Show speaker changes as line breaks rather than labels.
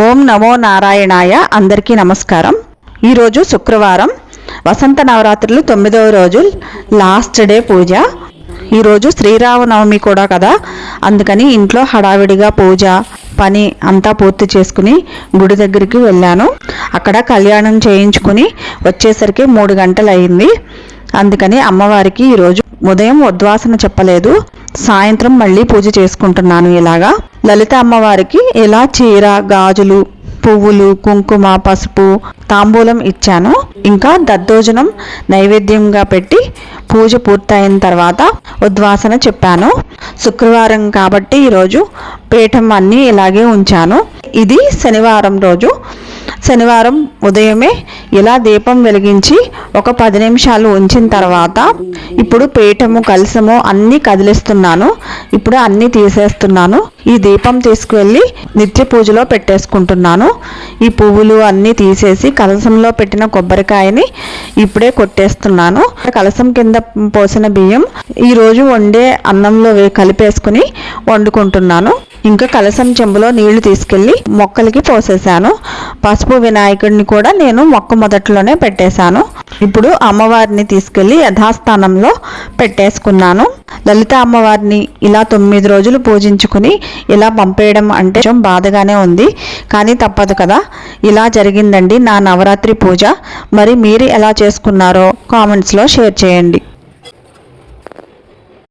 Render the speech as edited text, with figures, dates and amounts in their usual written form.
ఓం నమో నారాయణాయ. అందరికీ నమస్కారం. ఈరోజు శుక్రవారం, వసంత నవరాత్రులు 9వ రోజు, లాస్ట్ డే పూజ. ఈరోజు శ్రీరామనవమి కూడా కదా, అందుకని ఇంట్లో హడావిడిగా పూజ పని అంతా పూర్తి చేసుకుని గుడి దగ్గరికి వెళ్ళాను. అక్కడ కళ్యాణం చేయించుకుని వచ్చేసరికి 3 గంటలు అయింది. అందుకని అమ్మవారికి ఈరోజు ఉదయం ఉద్వాసన చెప్పలేదు, సాయంత్రం మళ్ళీ పూజ చేసుకుంటున్నాను. ఇలాగా లలిత అమ్మవారికి ఇలా చీర, గాజులు, పువ్వులు, కుంకుమ, పసుపు, తాంబూలం ఇచ్చాను. ఇంకా దద్దోజనం నైవేద్యంగా పెట్టి పూజ పూర్తయిన తర్వాత ఉద్వాసన చెప్పాను. శుక్రవారం కాబట్టి ఈరోజు పీఠం అన్నీ ఇలాగే ఉంచాను. ఇది శనివారం రోజు. శనివారం ఉదయమే ఇలా దీపం వెలిగించి ఒక 10 నిమిషాలు ఉంచిన తర్వాత ఇప్పుడు పీఠము, కలశము అన్నీ కదిలిస్తున్నాను. ఇప్పుడు అన్నీ తీసేస్తున్నాను. ఈ దీపం తీసుకువెళ్ళి నిత్య పూజలో పెట్టేసుకుంటున్నాను. ఈ పువ్వులు అన్నీ తీసేసి కలశంలో పెట్టిన కొబ్బరికాయని ఇప్పుడే కొట్టేస్తున్నాను. కలశం కింద పోసిన బియ్యం ఈరోజు వండే అన్నంలో కలిపేసుకుని వండుకుంటున్నాను. ఇంకా కలశం చెంబులో నీళ్లు తీసుకెళ్ళి మొక్కలకి పోసేసాను. పసుపు వినాయకుడిని కూడా నేను మొక్క మొదట్లోనే పెట్టేశాను. ఇప్పుడు అమ్మవారిని తీసుకెళ్ళి యథాస్థానంలో పెట్టేసుకున్నాను. లలిత అమ్మవారిని ఇలా 9 రోజులు పూజించుకుని ఇలా పంపేయడం అంటే కొంచెం బాధగానే ఉంది, కానీ తప్పదు కదా. ఇలా జరిగిందండి నా నవరాత్రి పూజ. మరి మీరు ఎలా చేసుకున్నారో కామెంట్స్లో షేర్ చేయండి.